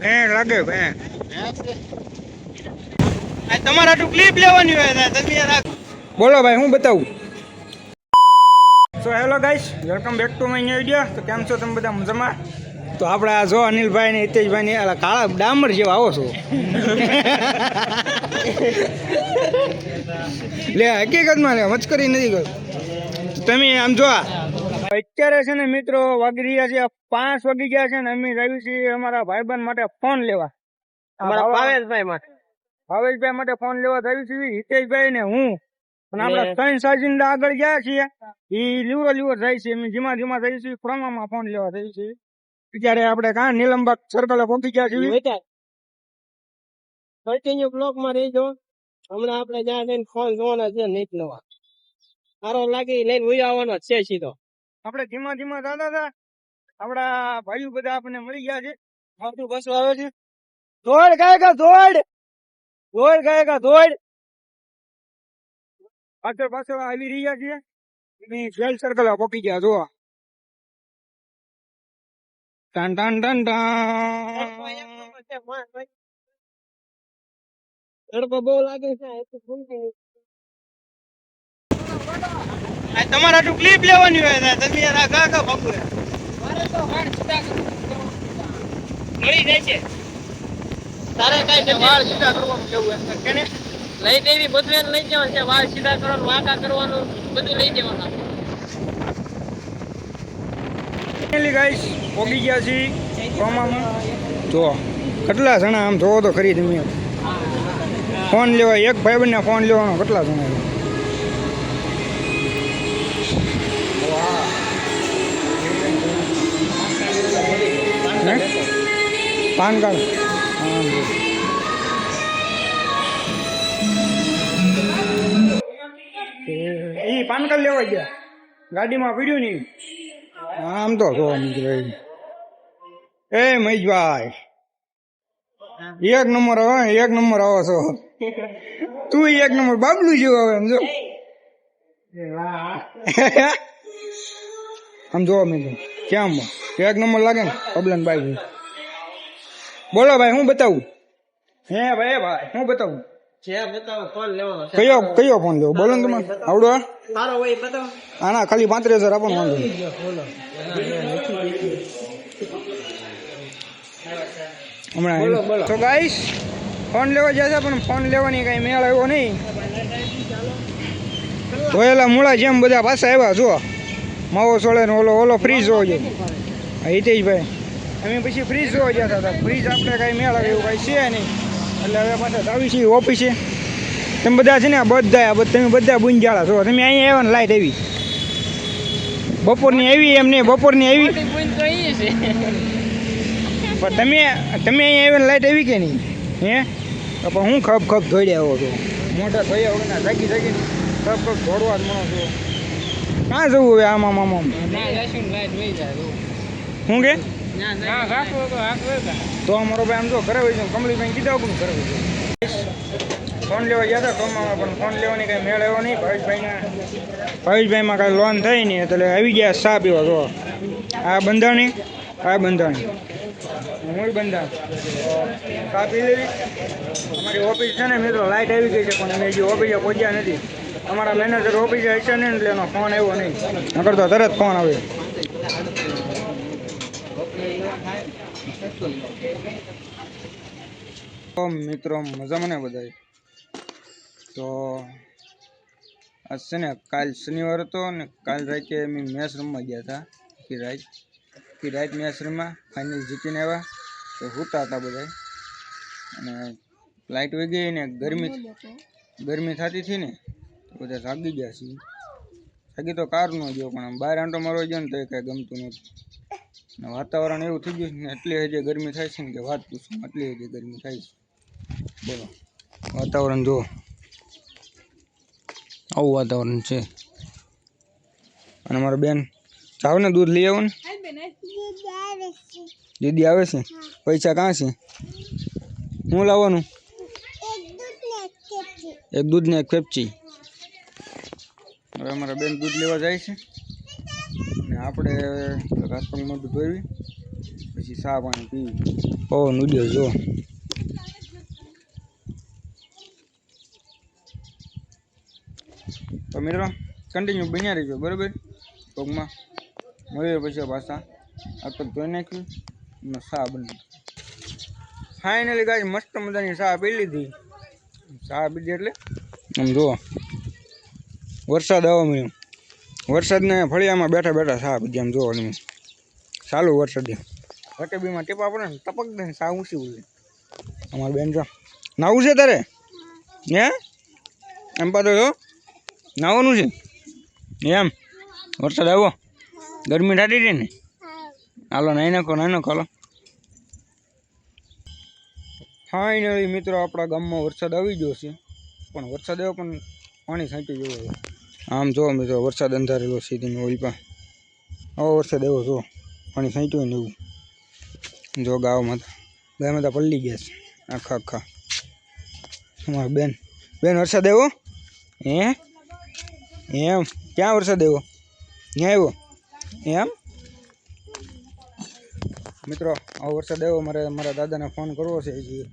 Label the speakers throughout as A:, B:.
A: લાગે તમારા two clip લેવાની હોય તમે બોલો ભાઈ હું બતાવું. So hello guys, welcome back to my new video. તો કેમ છો તમે બધા મજામાં? તો આપણે આ જો અનિલભાઈ ને હિતેશભાઈ ને કાળા ડામર જેવા આવો છો. લે હકીકતમાં લે મચકરી નથી ગયો તમે આમ જો. અત્યારે છે ને મિત્રો વાગી રહ્યા છે 5 વાગી ગયા છે ને અમે આવ્યું છીએ અમારા ભાઈબંધ માટે ફોન લેવા. અમારા ભાવેશભાઈ માટે ફોન લેવા આવ્યું છીએ. હિતેશભાઈ ને હું અને આપણે 3 સાજીંદા આગળ ગયા છીએ. એ લીવર જાય છે. અમે ધીમા ધીમા જઈએ છીએ. ક્રમમાં ફોન લેવા જઈએ છીએ. અત્યારે આપણે કાં નીલમબાગ સર્કલે પહોંચી ગયા છીએ. કન્ટિન્યુ બ્લોક માં રહીજો. હમણાં આપણે જ્યાં જઈને ફોન જોવાના છે નહીં લેવા સારો લાગે લઈને ઉઈ આવવાનો છે સીધો. આપણે ધીમા ધીમા દાદા હતા આપડા ભાઈઓ બધા આપણને મળી ગયા છે. આવતું બસો આવે છે. દોડ ગાયકા દોડ પાછળ આવી રહ્યા છીએ. જેલ સર્કલ પહોંચી ગયા જોવા. ટન ટન ટન તડકો બહુ લાગે છે. તમારા ટુ ક્લિપ લેવાની હોય તમે યાર કાકા બાપુ મળી જાય છે. તારે કઈ વાળ સીધા કરવાનું કેવું કેને લઈ દેવી બધું લઈ જવાનું છે. વાળ સીધા કરવાનું, વાંકા કરવાનું, બધું લઈ જવાનું. ગાઈસ પોગી ગયા છીએ કોમામાં. જો કેટલા જણા આમ જોવો તો ખરી તમે ફોન લેવા. એક ભાઈબંધને ફોન લેવાનો કેટલા જણા પાન કાર્ડ પાન કાર્ડ લેવા ગયા ગાડીમાં પીડ્યું નહીં. આમ તો જો એ મહેશભાઈ એક નંબર આવો છો તું. એક નંબર બાબલું જેવું આવે એમ જો. આમ જોવા મેં કેમ એક નંબર લાગે ને પબલન ભાઈ. બોલો ભાઈ હું બતાવું? હે ભાઈ હું બતાવું? કયો ફોન લેવો બોલો ને તમારે આવડો આના ખાલી 35,000 આપો ને વાંધો હમણાં. તો ગાઈસ ફોન લેવા જશે પણ ફોન લેવાની કઈ મેળ આવ્યો નહીં. ધોયેલા મૂળા જેમ બધા પાછા આવ્યા જો. માવો સોળે ને ઓલો ફ્રીજ જોવો જોઈએ હિતેશભાઈ. અમે પછી ફ્રીજ જોવા જતા હતા. ફ્રીજ આપણે કઈ મેળ આવે એવું કઈ છે નહીં. એટલે હવે પાછા આવી છીએ ઓફિસે. તમે બધા છે ને તમે બધા બુંજાળા છો. તમે અહીંયા આવ્યા ને લાઈટ આવી બપોરની આવી એમ નહીં બપોરની આવી પણ તમે અહીંયા આવ્યા ને લાઈટ આવી કે નહીં હે? તો પણ હું ખપ ધોઈ આવો છો મોટા ધોયા વગરના જાગી ખપ ધોડવા જ મળો છો. ક્યાં જવું હવે આમાં શું કે તો અમારો ભાઈ આમ જો ઘરે હોય છે. કમલીભાઈ કીધા પણ ઘરે હોય છે. ફોન લેવા ગયા હતા ટોમામાં પણ ફોન લેવાની કઈ મેળ આવ્યો નહીં. ભાવેશભાઈમાં કાંઈ લોન થઈ નહીં એટલે આવી ગયા ચા પીવા જો. આ બંધાણી હું બંધાણ ચા પી લેવી. અમારી ઓફિસ છે ને મિત્રો લાઇટ આવી ગઈ છે પણ અમે હજી ઓફિસે પહોંચ્યા નથી. અમારા મેનેજર ઓફિસે હશે નહીં એટલે એનો ફોન આવ્યો નહીં. નકર તો તરત ફોન આવે. મિત્રો મજામાં ને બધા? તો આજ છે ને કાલ શનિવાર હતો ને કાલ રાતે અમે મેચ રમવા ગયા હતા. રાત મેચ રમવા ફાઇનલ જીતીને આવ્યા. તો સૂતા હતા બધા અને લાઇટ વહી ગઈ ને ગરમી થતી હતી ને તો બધા જાગી ગયા છીએ. જાગી તો કાર ન ગયો પણ બહાર આંટો મારવા ગયો ને તો એ કાંઈ ગમતું નહોતું. વાતાવરણ એવું થઈ ગયું ને એટલી હજી ગરમી થાય છે ને કે વાત પૂછું એટલી હજી ગરમી થાય છે. બોલો વાતાવરણ જુઓ આવું વાતાવરણ છે. અને મારા બેન જાવ ને દૂધ લઈ આવો ને. દીદી આવે છે. પૈસા કાં છે? હું લાવવાનું? એક દૂધ ને એક પેપ્સી. હવે અમારા બેન દૂધ લેવા જાય છે ને આપણે હાથ પગ મોઢું ધોઈ પછી ચા પાણી પી પવન ઉડ્યો જો તો મિત્રો કન્ટિન્યુ બન્યા રહીજો બરાબર પગમાં મળીએ પછી પાછા આ તો ધોઈ નાખ્યું અને ચા બની ફાઇનલી ગાય મસ્ત મજાની ચા પી લીધી ચા પીધી એટલે આમ જુઓ વરસાદ આવવા મળ્યો વરસાદને ફળિયામાં બેઠા બેઠા ચા પીધી આમ જુઓ તમે ચાલુ વરસાદ રકેબીમાં ટીપા પડે ને ટપક દે ને ચા ઊંચી ઉડે અમારી બેન જો નાવું છે તારે હે એમ પાછો જો નાવાનું છે એમ વરસાદ આવ્યો ગરમી ઠાડી છે ને હાલો નાઈ નાખો હાલો ફાઇનલી મિત્રો આપણા ગામમાં વરસાદ આવી ગયો છે પણ વરસાદ આવ્યો પણ પાણી છાંટી ગયો આમ જો મિત્રો વરસાદ અંધારેલો છે તમે ઓલપા આવો વરસાદ આવ્યો જો પાણી છાંટ્યું ને એવું જો ગામમાં તો પલળી ગયા છે આખા અમારા બેન વરસાદ આવ્યો હે એમ ક્યાં વરસાદ આવ્યો ક્યાં આવ્યો એમ મિત્રો આવો વરસાદ આવ્યો મારા દાદાને ફોન કરવો છે જે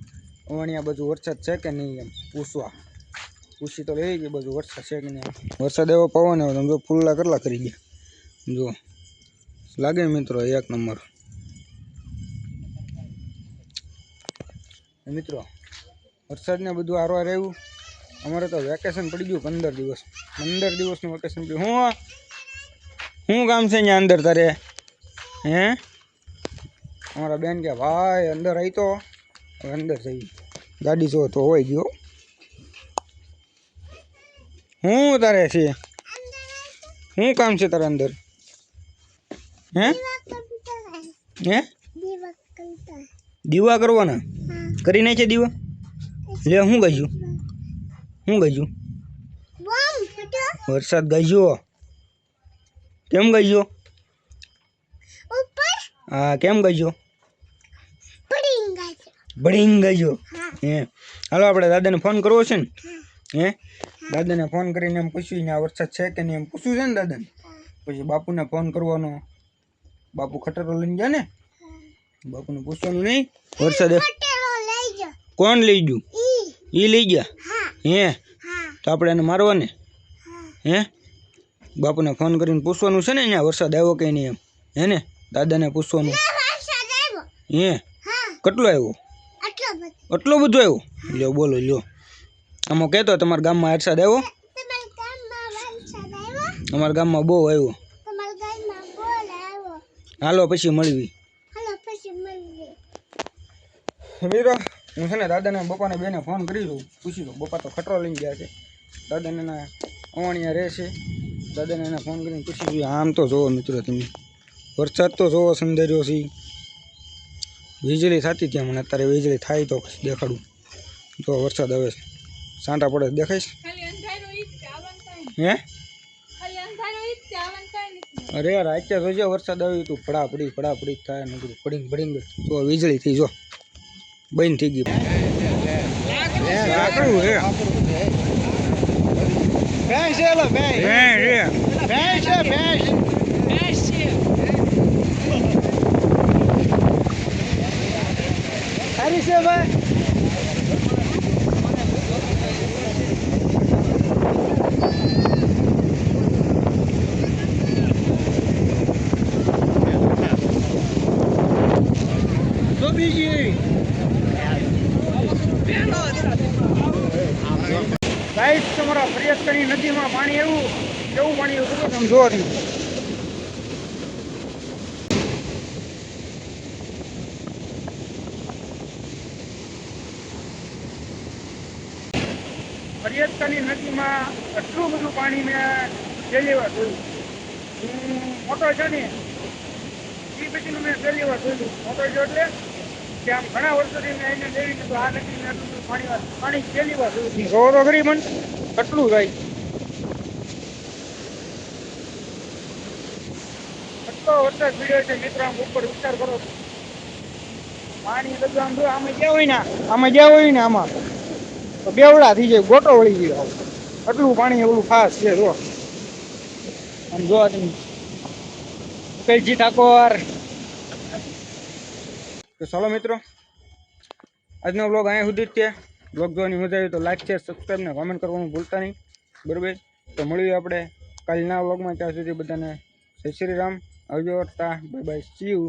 A: અવાણિયા બધું વરસાદ છે કે નહીં એમ પૂછી તો લઈ ગઈ બધું વરસાદ છે કે નહીં વરસાદ આવ્યો પવન આવ્યો તમે જો ફૂલલા કેટલા કરી ગયા જો લાગે મિત્રો એક નંબર મિત્રો વરસાદને બધું આરવાર આવ્યું અમારે તો વેકેશન પડી ગયું 15 દિવસનું વેકેશન પડ્યું શું કામ છે અહીંયા અંદર તારે હે અમારા બેન કે ભાઈ અંદર આવી તો હવે અંદર જઈ ગાડી જો તો હોય ગયો શું તારે છે શું કામ છે તારે અંદર હે હે દીવા કરવાના કરી નાખે દીવા લે શું ગયું વરસાદ ગયો કેમ ગયો હા કેમ ગયો બળીંગ ગયો હે હાલો આપણે દાદાને ફોન કરવો છે ને હે દાદાને ફોન કરીને એમ પૂછ્યું ને આ વરસાદ છે કે નહીં એમ પૂછ્યું છે ને દાદાને પછી બાપુને ફોન કરવાનો બાપુ ખટરો લઈને જાય ને બાપુને પૂછવાનું નહીં વરસાદ કોણ લઈ ગયું એ લઈ ગયા હે તો આપણે એને મારવા ને હે બાપુને ફોન કરીને પૂછવાનું છે ને અહીંયા વરસાદ આવ્યો કે નહીં એમ હે ને દાદાને પૂછવાનું હે કેટલો આવ્યો એટલો બધો આવ્યો લ્યો બોલો લ્યો આમાં કહેતો તમારા ગામમાં વરસાદ આવ્યો અમારા ગામમાં બહુ આવ્યો હાલો પછી મળવી મિત્રો હું છે ને દાદાને બપાને બેને ફોન કરી દઉં પૂછી દઉં બપા તો ખટરો લઈને ગયા છે દાદાને એના અવાણિયા રહે છે દાદાને એને ફોન કરીને પૂછી દઉં આમ તો જોવો મિત્રો તમે વરસાદ તો જોવો સંદેર્યો છે વીજળી થતી ત્યાં મને અત્યારે વીજળી થાય તો દેખાડું જો વરસાદ આવે છે સાંટા પડે દેખાઈશ હે અરે રાત્રે જોજો વરસાદ આવ્યું તું પડાપડી થાય ને બધું પડીંગ જો વીજળી થઈ જો બંધ થઈ ગઈ સારી છે ભાઈ ગાઈસ તમારા ફરિયાદની નદીમાં પાણી એવું કેવું પાણી એવું તમે જોવો તમે ફરિયાદની નદીમાં એટલું બધું પાણી મેં પહેલી વાર જોયું મોટો છે ને એ પછીનું મેં પહેલી વાર જોયું મોટો છે એટલે કે આમ ઘણા વર્ષોથી મેં એને લેવી દીધું આ નદીને આટલું પાણી પહેલી વાર જોયું રોરો કરી મને કેટલું જાય એટલો વરસાદ પીડ્યો છે મિત્રો આમ ઉપર વિચાર કરો પાણી બધું આમ જો આમાં ગયા હોય ને આમાં તો બેવડા થઈ જાય ગોટો વળી ગયો એટલું પાણી એવડું ખાસ છે જો આમ જો તમે કઈજી ઠાકોર તો ચાલો મિત્રો, આજનો વ્લોગ અહીંયા સુધી જ છે. વ્લોગ જોવાની મજા આવી તો લાઈક શેર સબસ્ક્રાઈબ ને કોમેન્ટ કરવાનું ભૂલતા નહીં, બરાબર. તો મળીએ આપણે કાલના વ્લોગમાં. ત્યાં સુધી બધાને જય શ્રી રામ, આવજો, ટા બાય બાય, સી યુ.